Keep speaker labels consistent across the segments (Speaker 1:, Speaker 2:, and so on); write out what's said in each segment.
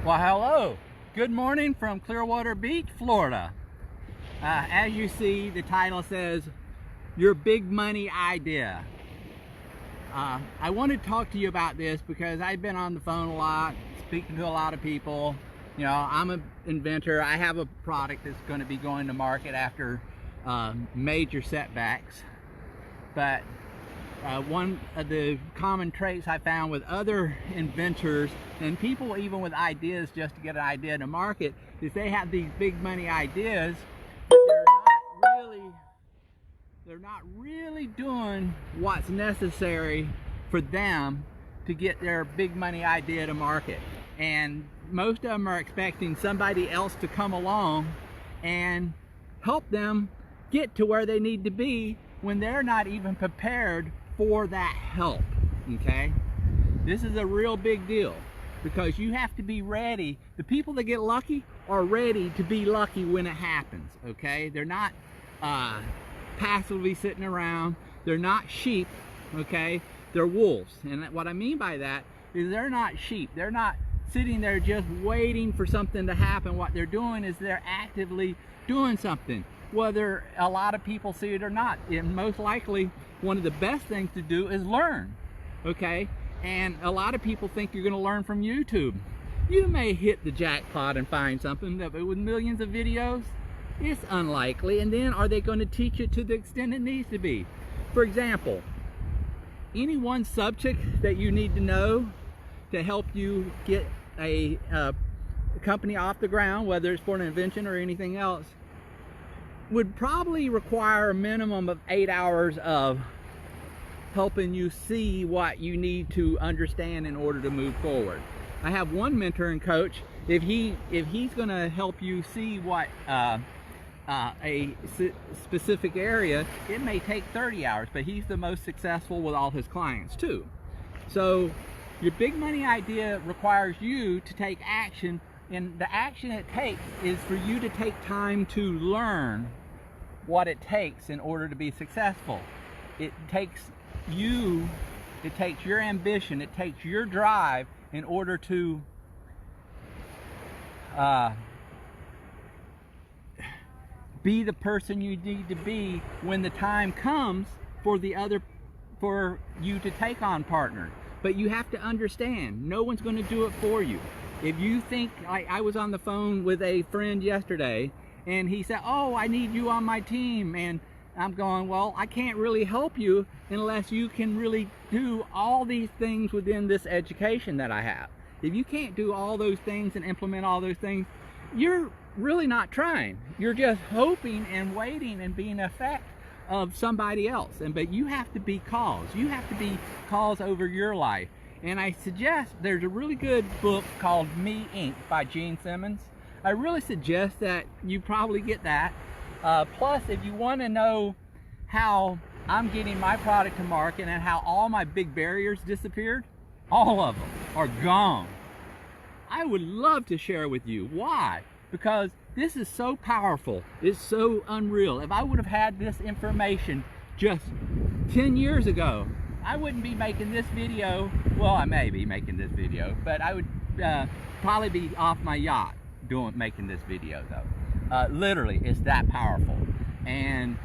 Speaker 1: Well, hello. Good morning from Clearwater Beach, Florida. As you see, the title says, Your Big Money Idea. I want to talk to you about this because I've been on the phone a lot, speaking to a lot of people. You know, I'm an inventor. I have a product that's going to be going to market after major setbacks. But one of the common traits I found with other inventors and people even with ideas just to get an idea to market is they have these big money ideas, but they're not really doing what's necessary for them to get their big money idea to market. And most of them are expecting somebody else to come along and help them get to where they need to be when they're not even prepared for that help. Okay, this is a real big deal because you have to be ready. The people that get lucky are ready to be lucky when it happens. Okay, they're not passively sitting around. They're not sheep. Okay, they're wolves. And what I mean by that is they're not sheep. They're not sitting there just waiting for something to happen. What they're doing is they're actively doing something, whether a lot of people see it or not. And most likely one of the best things to do is learn. Okay, and a lot of people think you're going to learn from YouTube. You may hit the jackpot and find something, but with millions of videos, it's unlikely. And then are they going to teach it to the extent it needs to be? For example, any one subject that you need to know to help you get a company off the ground, whether it's for an invention or anything else, would probably require a minimum of 8 hours of helping you see what you need to understand in order to move forward. I have one mentor and coach, if he's going to help you see what a specific area, it may take 30 hours, but he's the most successful with all his clients too. So your big money idea requires you to take action, and the action it takes is for you to take time to learn what it takes in order to be successful. It takes you, it takes your ambition, it takes your drive in order to be the person you need to be when the time comes for you to take on partners. But you have to understand, no one's going to do it for you. If you think, I was on the phone with a friend yesterday and he said, oh, I need you on my team. And I'm going, well, I can't really help you unless you can really do all these things within this education that I have. If you can't do all those things and implement all those things, you're really not trying. You're just hoping and waiting and being an effect of somebody else. But you have to be cause. You have to be cause over your life. And I suggest, there's a really good book called Me Inc. by Gene Simmons. I really suggest that you probably get that. Plus, if you want to know how I'm getting my product to market and how all my big barriers disappeared, all of them are gone, I would love to share with you. Why? Because this is so powerful. It's so unreal. If I would have had this information just 10 years ago, I wouldn't be making this video. Well, I may be making this video, but I would probably be off my yacht making this video though. Literally, it's that powerful. And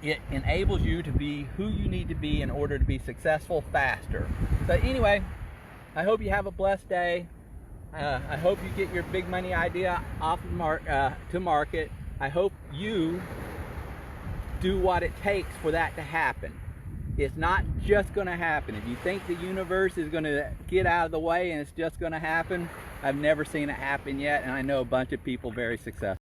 Speaker 1: it enables you to be who you need to be in order to be successful faster. But anyway, I hope you have a blessed day. I hope you get your big money idea off to market. I hope you do what it takes for that to happen. It's not just going to happen. If you think the universe is going to get out of the way and it's just going to happen, I've never seen it happen yet, and I know a bunch of people very successful.